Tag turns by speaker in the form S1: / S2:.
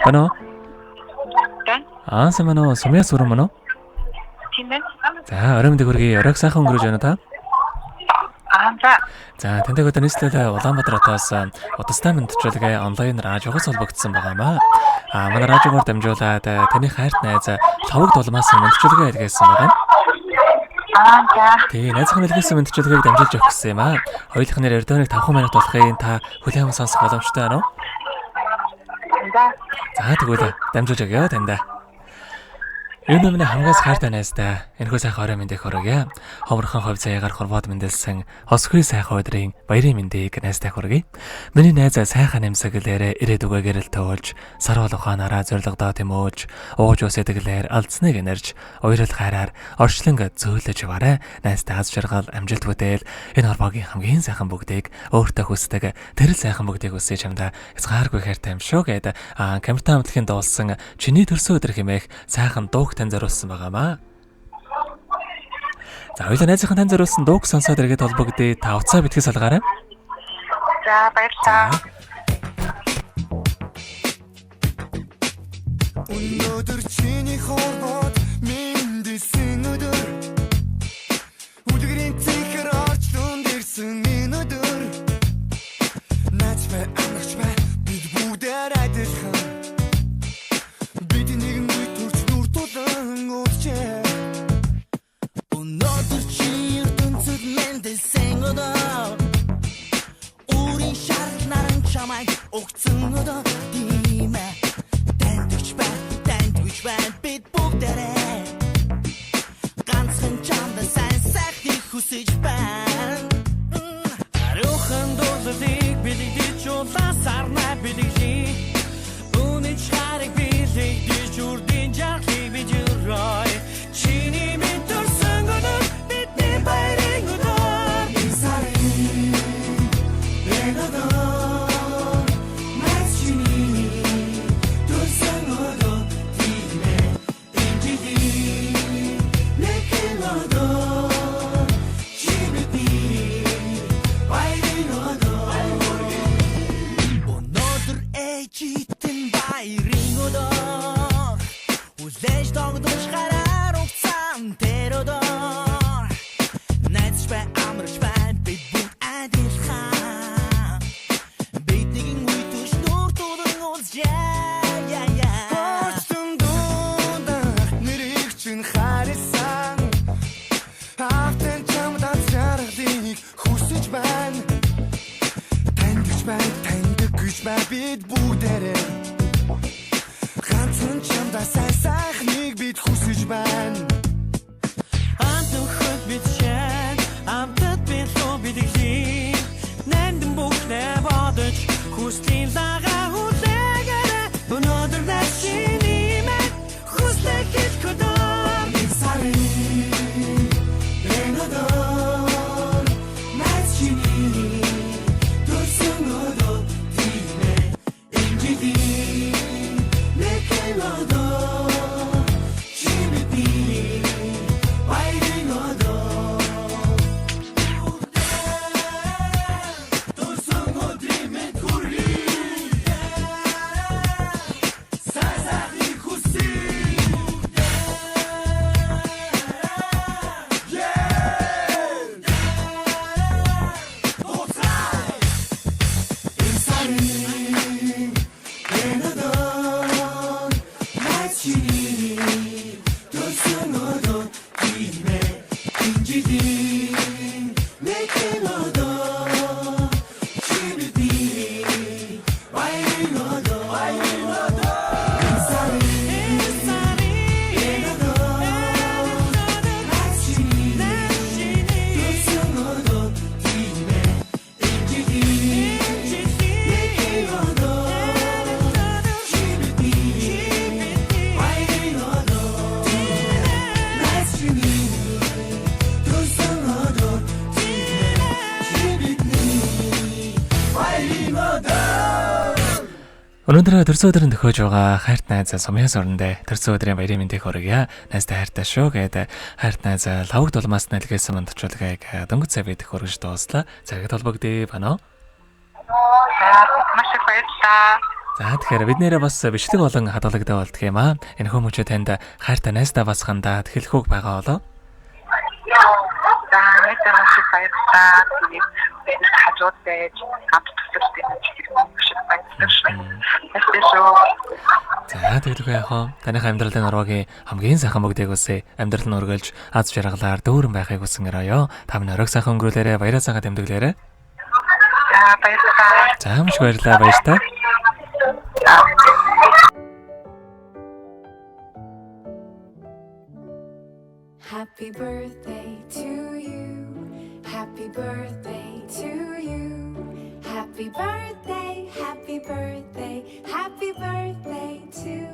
S1: Ano?
S2: Тэн.
S1: Самано сумья сурамано?
S2: Тийм байна.
S1: За, оройн мэндийг хүргэе. Оройг сайхан өнгөрөөж байна та?
S2: За.
S1: За, тэндэг одоо нийслэлээ Улаанбаатар хотоос удастай мэдчилгээ онлайн радиогоос холбогдсон байгаамаа. Манай радиогоор дамжуулаад таны хайрт найз Лавг дулмаас мэдчилгээ илгээсэн байгаа.
S2: За.
S1: Тэгээ, найзхан илгээсэн мэдчилгээг дамжуулж өгөх гэсэн юм аа. Хоёулынх нь эрдэнэг 5 минут болохын та хүлээн сонсох боломжтой байна уу? За, тэгвэл дамжуулж өгье тандаа. Энэ өмнө хамгаас хайртай найздаа энэхүү сайхан орой мэндийг хүргье. Хомрхон хувь заяагаар хорвоод мэндэлсэн хосгүй сайхан өдрийн баярын мэндийг найздаа хүргэе. Миний найз сайхан нэмсэглээрээ ирээд үгээгээр л төөлж, сар бол ухаанаараа зоригдоо тэмүүлж, ууж ус эдэглээр алдсныг нэрж, уйрал хайраар орчлон зөөлөж яваарэ. Найздаа аз жаргал амжилт бүтээл энэ хорвоогийн хамгийн сайхан бүгдийг өөртөө хүсдэг тэрл сайхан бүгдийг хүсэж чамдаа хязгааргүй хайртай юм шүү гэдэг камертаа хамтлагийн дуулсан чиний төрсөн өдөр хэмээх сайхан дуу тань зориулсан байгаамаа. За, хоёулаа найзынхан тань зориулсан дууг сонсоод иргэд холбогдъё. Та уцаа битгий салгаарай.
S2: За, баярлалаа.
S3: Өнөөдөр чиний хорвоод мэндэлсэн өдөр үлгэрийн цэхэр орчлон дэрсэн энэ өдөр наач бай амарч бай бид бүгдээр адилхан бид нэг төрч нүр тулан уучээ өнөөдөр чи ертөнцөд мэндэлсэн өдөр үрийн шар наран чамайг огцсон өдөр тийм ээ бид бүгдээрээ ганцхан чамд сайн сайхныг хүсэж байна. Арухан дуулыг бидний чулаасарна бидний үнэч хариг билэгдэж үрдийн жаргалыг бид юрой чиний минь төрсөн өнөр бидний баярын өнөр Исарин энэдор мэс чиний төрсөн өнөр Читэн баярын өдөр үлээж догдож гараар угцаан тэр өдөр найдаж бай амарч бай бид бүгд адилхан бид нэгэн үе төш нүр тулан уулзъя Бочтон дундах нэрийг чин харсан автэн чамдаа заргалыг хүсэж байна тандж бай бид бүгдээрээ ганцхан чамдаа сайн сайхныг бид хүсэж байна. Антоход бид чад амтад бид лоо бидэглээ нандин бүхнээ бодож хүслийн лагаа хүлээгээрэ өнөөдөр начиний мэд хүслэг гэж хөдөө Исарин энэдор начиний төрсөн өдөр
S1: Өнөөдөр төрсөн өдрөнд төхөөж байгаа хайрт найз сумьяас өрөндөө төрсөн өдрийн баярын мэндийг хүргье. Найзтай хайртай шүү гэдэг хайрт найз Лавг дулмаас нэлгээсэн мандчуулгыг дөнгөж сая бид хүргэж дууслаа. Цагт холбогдъё байна уу?
S2: Маш их баярлалаа.
S1: За тэгэхээр бид нэрээ бас бичлэг болон хадгалагтай болдго юм аа. Энэ хүмүүчээ танд хайртай найздаа бас хандаад хэлэхүүг байгаа болоо.
S2: За мэдээ маш баярлалаа. Тэгээд хажууд байж хамт төсөлтэй шиг баярлалаа.
S1: За тэгдэг яах вэ? Таныхаа амьдралын урвагийн хамгийн сайхан бүгдийг үсэ амьдрал нь өргөлж аз жаргалаар дүүрэн байхыг хүсэн өрөөё. Та бүхэн оройг сайхан өнгөрүүлээрэ, баяраа сайхан тэмдэглээрэ.
S2: За баярлалаа.
S1: За маш баярлалаа, баяртай.
S4: Happy birthday to you. Happy birthday to you. Happy birthday, happy birthday, happy birthday to